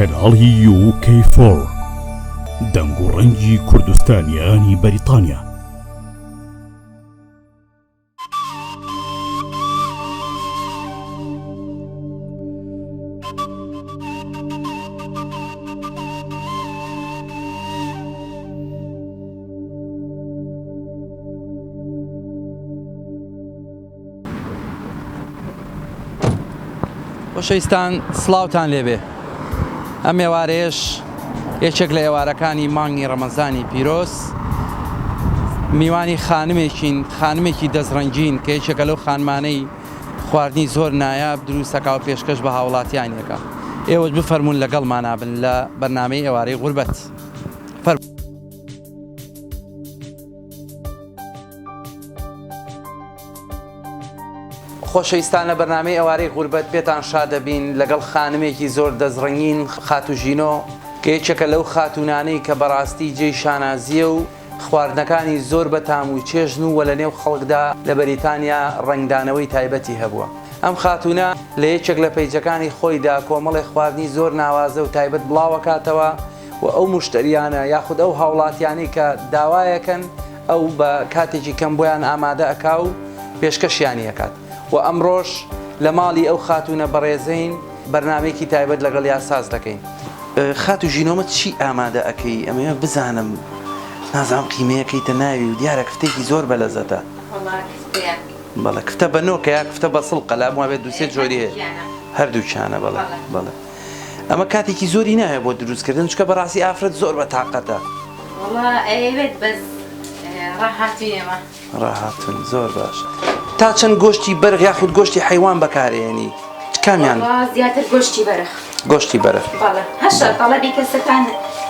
کەناڵی UK4 دەنگ و ڕەنگی کوردستانیانی بەریتانیا. خۆشەویستان سڵاوتان لێبێ. ئەم ئێوارەیەش یەکێک لە ئێوارەکانی مانگی ڕەمەزانی پیرۆز، میوانی خانمێکی دەستڕەنگین کە یەکێکە لەو خانمانەی خواردنی زۆر نایاب دروستەکە و پێشکەش بە هاوڵاتیانەکە. ئێوەش بفەرمونون لەگەڵمان نابن لە بەرنامەی ئێوارەی غوربەت. خۆشەویستان لە بەرنامەی ئێوارەی غوربەت بێتان شادەبین لەگەڵ خانمێکی زۆر دەستڕەنگین خاتوژینۆ کە یەکێکە لەو خاتونانەی کە بەڕاستی جێی شانازیە و خواردنەکانی زۆر بەتام و چێژن و وە لە نێو خەڵکدا لە بەریتانیا ڕنگدانەوەی تایبەتی هەبووە. ئەم خاتونە لە یەکێک لە پەیجەکانی خۆیدا کۆمەڵی خواردنی زۆر ناوازە و تایبەت بڵاوەکاتەوە و ئەو مشتریانە یاخود ئەو هاوڵاتیانی کە داوایەکەن ئەو بە کاتێکی کەم بۆیان ئامادە ئەکا و پێشکەشیانی ئەکات. و ئەمڕۆژ لە ماڵی ئەو خاتونە بەڕێزەین بەرنامەیەکی تایبەت لەگەڵ یاساز دەکەین. خاتوژینۆمە چی ئامادە ئەەکەی؟ ئەمەوێ بزانم، نازانم قیمەیەکەیتە ناوی و دیارە کفتێکی زۆر بەلەزەتە. بەڵێ کفتە بەنۆکە یا کفتە بە سڵقە لە وابێت دووسێت جۆری هەیە هەردووچانە. بەڵێ ئەمە کاتێکی زۆری نایە بۆ دروستکردن چکە بەڕاستی ئافرەت زۆر بە تااقەتە. ئەوێت بەس ڕاهاتوینەوە ڕاهاتون زۆر باشە. تا چەند گۆشتی بەرغ یاخود گۆشتی حیوان بەکارێنی کامیان؟ زیاتر گۆشتی بەرغ. گۆشتی بەرغ. بەڵێ هەشە تەڵەبی کەسەکان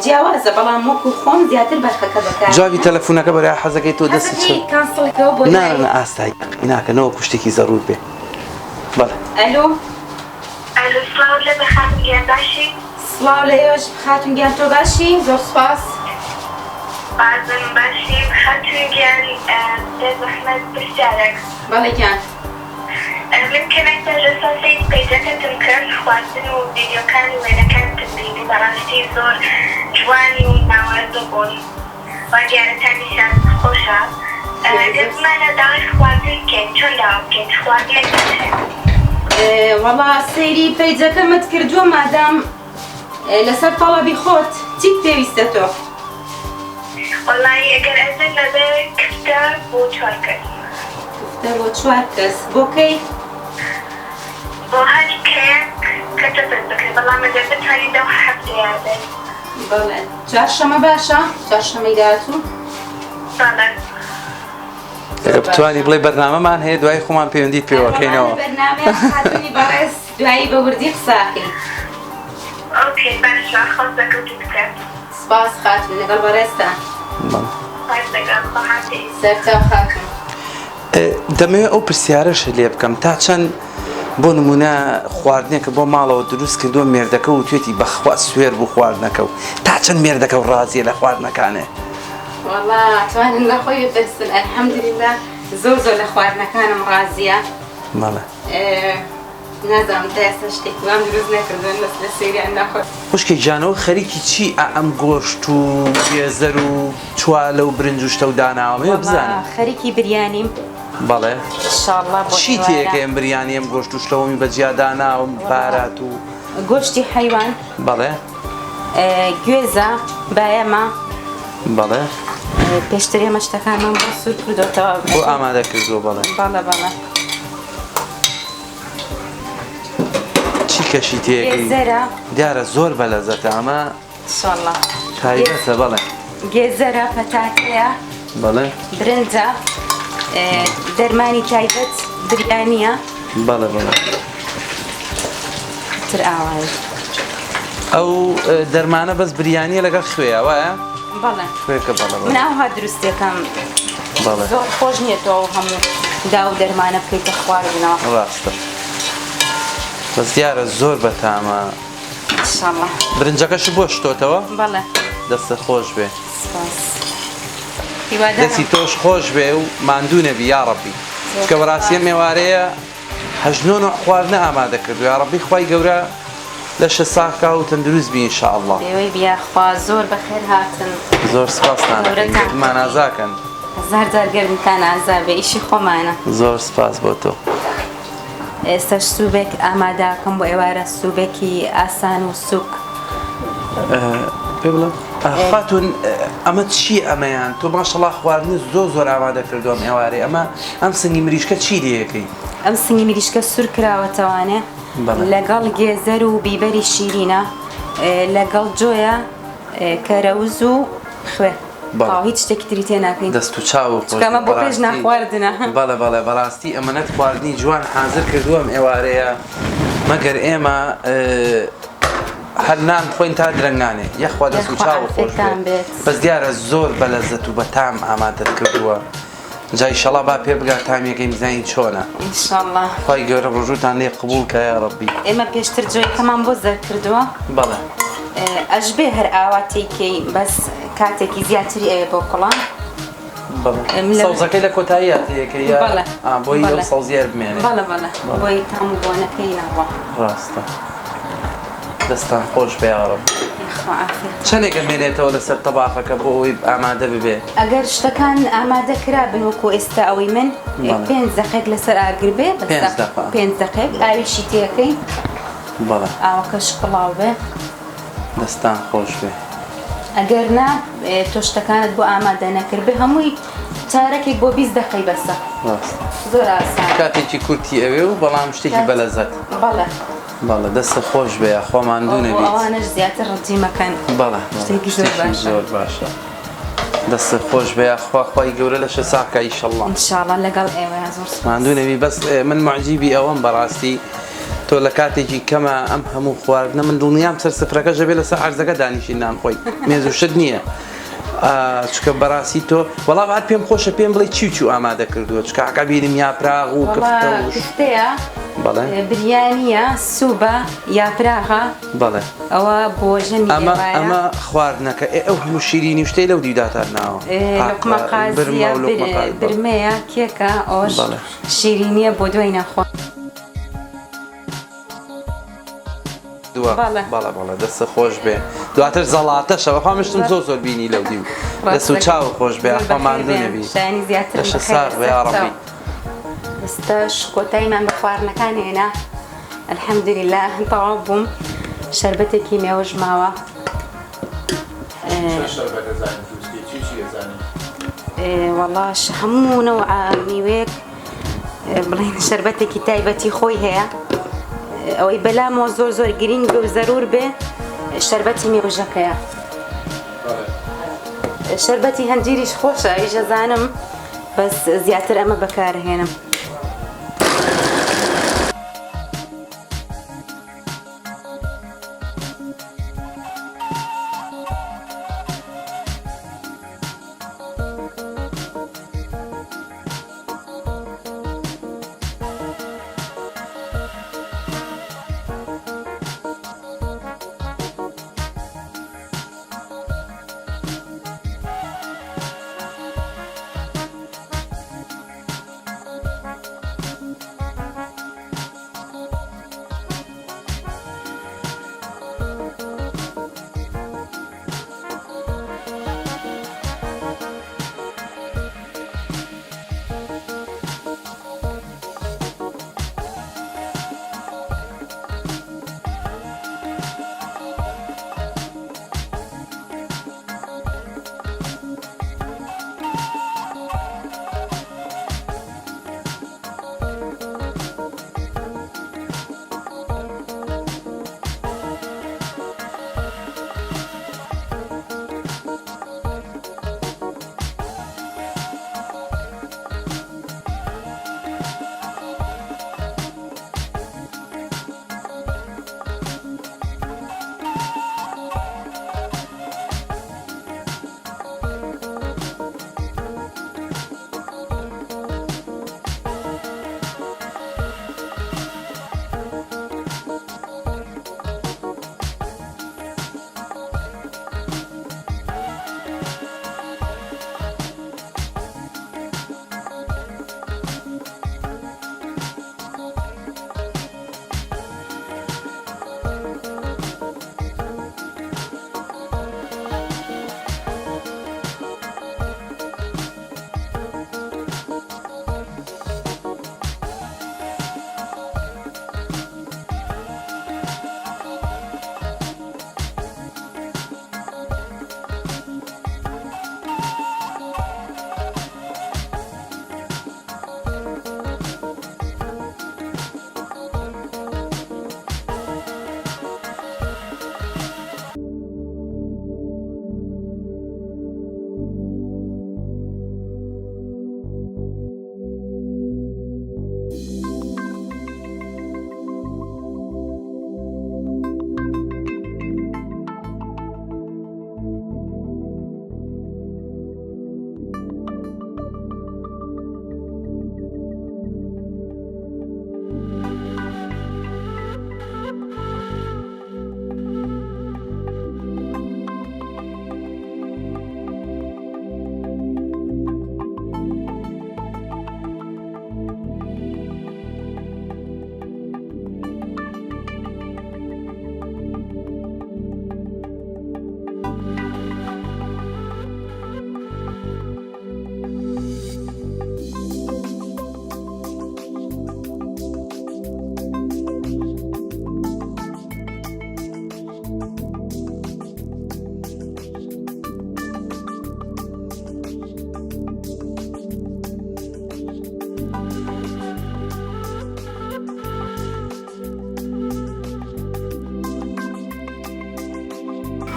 جیاوازە، بەڵام وەکو خۆم زیاتر بەرخەکە بەکار. جوابی تەلەفۆنەکە بەرای حەزەکەی تۆ دەستی چ؟ کانسڵەکەەوە بۆ نانە ئاستایی ناکەنەوە کوشتێکی زەڕور بێ. بەڵێ. ئەلۆ سڵاو لە بەخاتون گیان باشی؟ سڵاو لە ئێوەش خاتون گیان تۆ باشی؟ زۆر سوپاس. بازم باشی خاتون گیان دە زەحمەت پرسیارێک. بەڵێ گیان. من کەمێکتە لە سەسی پەیجەکەتم کرد خواردن و ڤیدیۆکان و وێنەکانتم بینی بەڕاستی زۆر جوانی و ناوەردە بوون و دیارەکانیشان خۆشە. دەبمانە داوای خواردن بکەین، چۆن داوا بکەین خواردنێک هەیە؟ وەڵا سەیری پەیجەکەمت کردووە مادام لەسەر تەڵەبی خۆت چیت پێویستە تۆ؟ وەڵی ئەگەر ئەزن لەبێ کفتە بۆ 4 کەس. کفتە بۆ 4 کەس بۆ کەی؟ بۆ هەر کەیەک کە تەبەت بکەین، بەڵام ئەگەر بتوانین دەو هەفتەیە بێت. بەڵێ چوارشەمە باشە؟ چوارشەمەی داهاتوو؟ بەڵێ. ئەگە بتوانی بڵێ بەرنامەمان هەیە دوای خۆمان پەیوەندیت پێوەکەینەوە. بەرنامەیە خاتونی بەڕێز دوایی بە وردی قساکەین. ئۆکێ باشە خۆت دەکەوتی بکەن. سپاس خاتون لەگەڵ بەڕێزتان. سەرچاو خاتون. دەمەوێت ئەو پرسیارەشە لێ بکەم تا چەند بۆ نمونە خواردنێکە بۆ ماڵەوە دروست کردووە مێردەکە و توێتی بەخوا سوێر بوو خواردنەکە و تا چەند مێردەکە و ڕازیە لە خواردنەکانێ؟ وەڵا توانن لە خۆی دەستن ئەلحەمدولیلا زۆر لە خواردنەکانم ڕازیە. بەڵێ. نازانم تا ئێستا شتێکی وام دروست نەکردوون لە سەیریان ناخۆت. خوشکی جانەوە خەریکی چی ئەم گۆشت و گێزەر و چوالە و برنج و شتە و داناوەمەوێ بزانم؟ خەریکی بریانیم. بەڵێ. ئینشاڵڵا بۆ چی تێکەم بریانی ئەم گۆشت و شتەوەمی بەجیا داناوم بارات و گۆشتی حەیوان. بەڵێ. گوێزە بایەمە. بەڵێ. پێشتر ئێمە شتەکانمان بۆ سوور کردوتەوە بۆ ئامادە کردووە. بەڵێ. بەڵێ. چی کەشی تێکەی؟ گێزەرە. دیارە زۆر بەلەزەتە ئەمە ئینشاڵڵا. تایبەتە. بەڵێ. گێزەرە پەتاکەیە. بەڵێ. برنجە. دەرمانی تایبەت بریانیە. بەڵێ. تر ئاوای. ئەو دەرمانە بەس بریانیە لەگەڵ خوێە وایە؟ بەڵێ. خوێکە بەڵێ. من ئاها دروستەکەم. بەڵێ. زۆر خۆش نییە تۆ هەموو دا و دەرمانە بکەیتە خواردنەوە. ڕاستە. بەس دیارە زۆر بەتامە. ئینشاڵڵا. برنجەکەش بۆ شتۆتەوە؟ بەڵێ. دەستە خۆش بێ. سپاس. دەستی تۆش خۆش بێ و ماندوو نەبی یا ڕەبی. چکە بەڕاستی ئەم ئێوارەیە 8 خواردنە ئامادە کردو. یا ڕەبی خوای گەورە لە شە ساکە و تەندروست بی ئینشاءالله. دەوێ بیاخوا زۆر بەخێر هاتن. زۆر سپاستان مان ئازاکەن. هەزار جار گەرمتان ئازار بێ ئیشی خۆمانە. زۆر سپاس بۆ تۆ. ئێستاش سوبێک ئامادەکەم بۆ ئێوارە سوبێکی ئاسان و سوک. پێ بڵێم خاتون ئەمە چی ئەمەیان تۆ ماشەڵڵا خواردنت زۆر ئامادە کردوم ئێوارێ ئەمە ئەم سنگی مریشکە چی دەیەکەی؟ ئەم سنگی مریشکە سوور کراوەتەوانێ لەگەڵ گێزەر و بیبەری شیرینە لەگەڵ جۆیە کەرەوز و خوێ هیچ شتێکی تری تێ ناکەین دەست و چاو ئەمە بۆ پێش ناخواردنە بەڵێ بەڵێ بەڕاستی ئەمەنەت خواردنی جوان حازر کردووەم ئێوارەیە مەگەر ئێمە هەر نان خۆین تا درەنگانێ یەخوا دەست و چاو خۆش بەس دیارە زۆر بەلەزەت و بەتام ئامادەت کردووە جای ئینشەڵڵا با پێ بگات تامیەکەی میزانی چۆنە ئینشەڵڵا خی گەورە ڕۆژوتان لێ قبوڵکە یا ڕەبی ئێمە پێشتر جۆیەکەمان بۆ زەر کردووە بەڵێ ئەژبێ هەر ئاواتێکی بەس کاتێکی زیاتری ئەوێ بۆ کوڵان سەوزەکەی لە کۆتاییەکەی بۆی لەو سەوزیار بمێنێ بەڵێ بەڵێ بۆی تام بۆنەکەی ناوە ڕاستە دەستان خۆش بێ یا ڕەبی چەندێکە مێنێتەوە لەسەر تەباخەکە بۆ ئەوی ئامادە ببێ ئەگەر شتەکان ئامادە کرابن وەکو ئێستا ئەوەی من 5 دقێک لەسەر ئاگر بێ 5 دقێک ئاویشی تێەکەی بەڵێ ئاوەکەش قڵاو بێ دەستان خۆش بێ ئەگەر نا تۆ شتەکانت بۆ ئامادە نەکرد بێ هەمووی چارەکێک بۆ 20 دقەی بەسە زۆر ئاسان کاتێکی کورتی ئەوێ و بەڵام شتێکی بەلەزەت بەڵێ بەڵێ دەستە خۆش بێ خۆماندوو نەبێت ئەوانش زیاتر ڕەتیمەکەن بەڵێ شتێکی زۆر باشە دەستە خۆش بێ خواخوای گەورە لە شە ساکە ئینشەڵڵا ئینشاڵڵا لەگەڵ ئێوە زۆر ماندوو نەبی بەس من معجیبی ئەوەم بەڕاستی تۆ لە کاتێکی کەمە ئەم هەموو خواردنە من دڵنیام سەر سفرەکەش بێ لەسەر عەرزەکە دانیشین نانخۆی مێزوو شت نییە چکە بەڕاستی تۆ وەڵام هات پێم خۆشە پێم بڵێ چی ئامادە کردووە چکە عقا بینیم یاپراغ و کفتەیە بریانیە سوبە یاپراغە بەڵێ ئەوە بۆژەمی ئەمە خواردنەکە ئەو هەموو شیرینی شتەی لەو دیداتانناوە لوقمە قازیە برمەیە کێکە ئەوش شیرینیە بۆ دوای نەخوا بەڵێ دەستە خۆش بێ دواتر زەڵاتەشە بەخوامشتم زۆر بینی لەو دی دەست و چاو خۆش بێ خۆماندوو نەبی لەشە ساغ بێ یا ڕەبی ئێستاش کۆتاییمان بە خواردنەکان هێنا ئەلحەمدولیلا تەواو بووم شەربەتێکی مێوەش ماوە وەڵاش هەموو نەوع میوەیەک بڵێن شەربەتێکی تایبەتی خۆی هەیە ئەوەی بەلامەوە زۆر گرنگ و زەرور بێ شەربەتی مێوژەکەیە شەربەتی هەنجیریش خۆشە ئیژەزانم بەس زیاتر ئەمە بەکارهێنم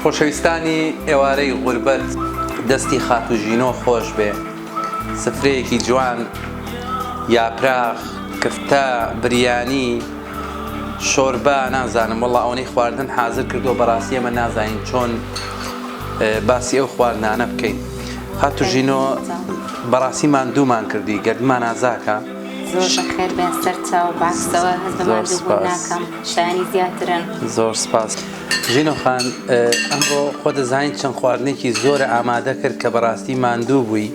خۆشەویستانی ئێوارەی غوربەت دەستی خاتوژینۆ خۆش بێ سفرەیەکی جوان یاپراخ کفتە بریانی شۆربە نازانم وەڵا ئەوەی خواردن حازر کردو بەڕاستی ئێمە نازانین چۆن باسی ئەو خواردنانە بکەین خاتوژینۆ بەڕاستی ماندوومان کردی گەردمان ئازاکە زۆر بەخێر بێن سەرچاو باکسەوە هەز بە ماندووبوون ناکەم شایانی زیاترن زۆر سپاس ژینۆ خان ئەمڕۆ خۆ دەزانیت چەند خواردنێکی زۆر ئامادە کرد کە بەڕاستی ماندوو بووی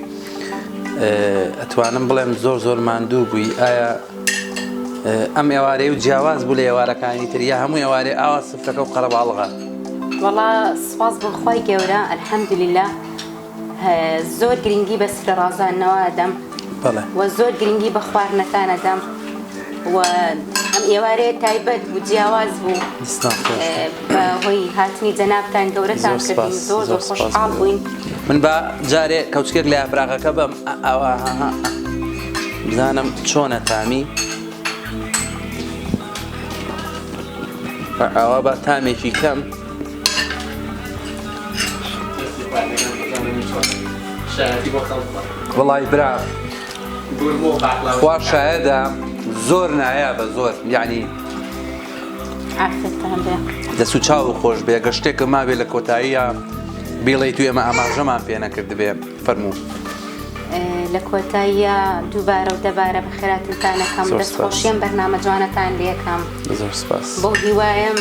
ئەتوانم بڵێم زۆر ماندوو بووی ئایا ئەم ئێوارەی و جیاواز بوو لە ئێوارەکانی تر یا هەموو ئێوارەی ئاوا سفرەکە و قەرەباڵغا وەڵا سپاس بۆ خۆی گەورە ئەلحەمدولیلا زۆر گرنگی بە سفرە ڕازانەوە دەم و زۆر گرنگی بە خواردنەکانە دەم و ئەم ئێوارەیە تایبەت بوو جیاواز بوو بەهۆی هاتنی جەنابتان گەورەتان کردین زۆر خۆشحاڵ بووین من بە جارێ کەوچکێک لە یاپراغەکە بەم ئەوە بزانم چۆنە تامی ئەوە بە تامێکی کەم وڵای برا خوا شایەدە زۆر نایە بە زۆر یعنی عافێتان بێ دەست و چاو خۆش بێ گە شتێکە مابێ لە کۆتاییە بیڵێ تو ئێمە ئاماژەمان پێ نەکرد بێ فەرموو لە کۆتاییە دووبارە و دەبارە بە خێراتتانەکەم دەستخۆشیێن بەرنامە جوانەتان لێکەم زۆر سپاس بۆ هیوایم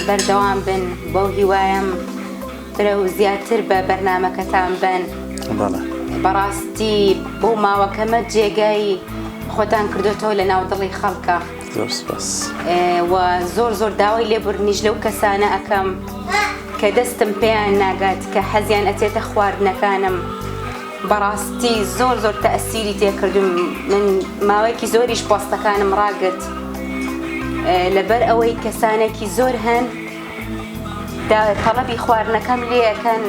بەردەوام بن بۆ هیوایم برە و زیاتر بە بەرنامەکەتان بن بەڕاستی بۆ ماوەکەمە جێگای خۆتان کردوێتەوە لە ناو دڵی خەڵکە زۆر سپاس و زۆر داوای لێبوردنیش لەو کەسانە ئەەکەم کە دەستم پێیان ناگات کە حەزیان ئەچێتە خواردنەکانم بەڕاستی زۆر تەئسیری تێکردم من ماوەیەکی زۆریش پۆستەکانم ڕاگرت لەبەر ئەوەی کەسانێکی زۆر هەن تەڵەبی خواردنەکەم لێەکەن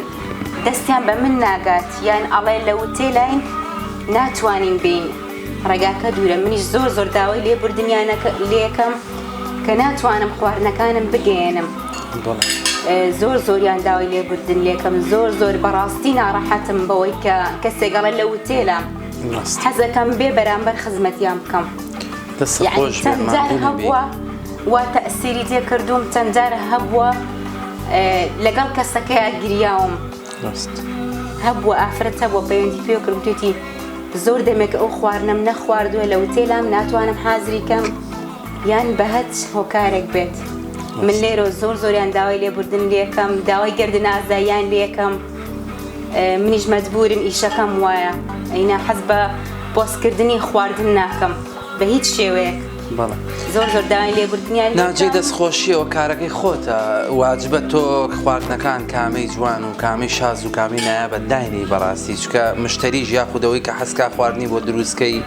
دەستیان بە من ناگات یان ئەڵێ لە وتێلاین ناتوانین بین ڕێگاکە دوورە منیش زۆر داوای لێبوردنیان لێکەم کە ناتوانم خواردنەکانم بگەێنم زۆریان داوای لێبوردن لێکەم زۆر بەڕاستی ناڕەحەتم بەوەی کە کەسێگەڵە لە وتێلە حەزەکەم بێ بەرامبەر خزمەتیان بکەم چەند جار هەبووە وا تەئسیری تێکردوم چەند جار هەبووە لەگەڵ کەسەکەیە گریاوم هەبووە ئافرەت هەبووە پەیوەندی پێ کردم توێتی زۆر دەمێک ئەو خواردنم نەخواردووە لە وتێلام ناتوانم حازریکەم یان بە هەچ هۆکارێک بێت من لێرە زۆریان داوای لێبوردن لێکەم داوای گردن ئازاییان لێکەم منیش مەجبورم ئیشەکەم وایە ئەینا حەز بە پۆستکردنی خواردن ناکەم بە هیچ شێوەیەک زۆر داوای لێبوردنیان ناجێ دەستخۆشیەوە کارەکەی خۆتە واجبە تۆ خواردنەکان کامەی جوان و کامی شاز و کامی نایابەت داینی بەڕاستی چکە مشتریش یاخودەوەی کە حەسکا خواردنی بۆ دروستکەی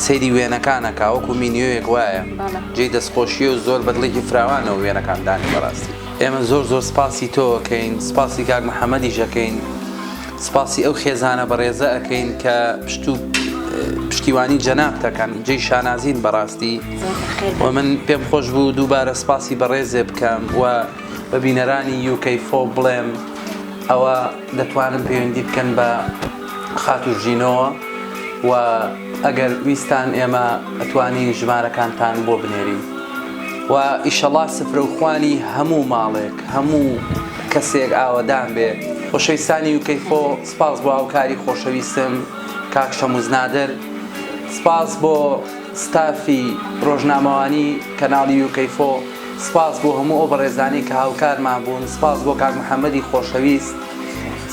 سەیری وێنەکانەکە وەکو مینیۆیەک وایە جێ دەستخۆشی و زۆر بەدڵێکی فراوانەوە وێنەکان دانی بەڕاستی ئێمە زۆر سپاسی تۆکەین سپاسی کاک محەممەدی ژەکەین سپاسی ئەو خێزانە بەڕێزە ئەەکەین کە پشتیوانی جەنابتەکان جێی شانازین بەڕاستی و من پێم خۆش بوو دووبارە سپاسی بەڕێزێ بکەم و بە بینەرانی UK4 بڵێم ئەوە دەتوانم پەیوەندی بکەن بە خاتوژینەوە و ئەگەر ویستان ئێمە ئەتوانین ژمارەکانتان بۆ بنێرین و ئیشەڵا سفرە و خوانی هەموو ماڵێک هەموو کەسێک ئاوەدان بێ خۆشەویستانی UK4 سپاس بۆ هاوکاری خۆشەویستم کاک شەموزنادر سپاس بۆ ستافی ڕۆژنامەوانی کەناڵی UK4 سپاس بۆ هەموو ئەو بەڕێزانی کە هاوکارمان بوون سپاس بۆ کاک محەممەدی خۆشەویست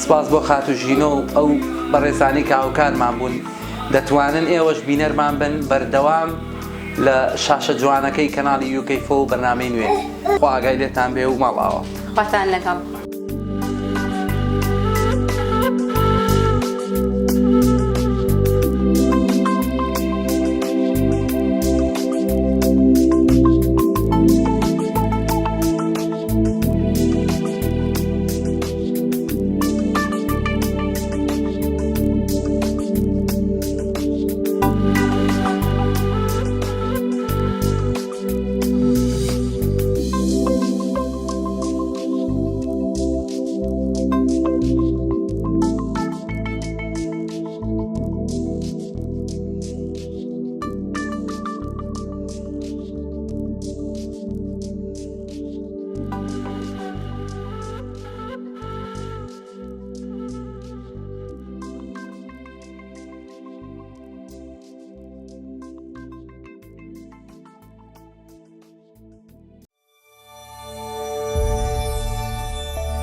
سپاس بۆ خاتوژینۆ و ئەو بەڕێزانی کە هاوکارمان بوون دەتوانن ئێوەش بینەرمان بن بەردەوام لە شاشە جوانەکەی کەناڵی UK4 و بەرنامەی نوێ خوا ئاگای لێتان بێ و ماڵاوە خواتان لەگەڵ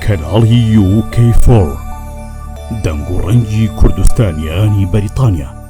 کەناڵی UK4 دەنگ و ڕەنگی کوردستانیانی بەریتانیا.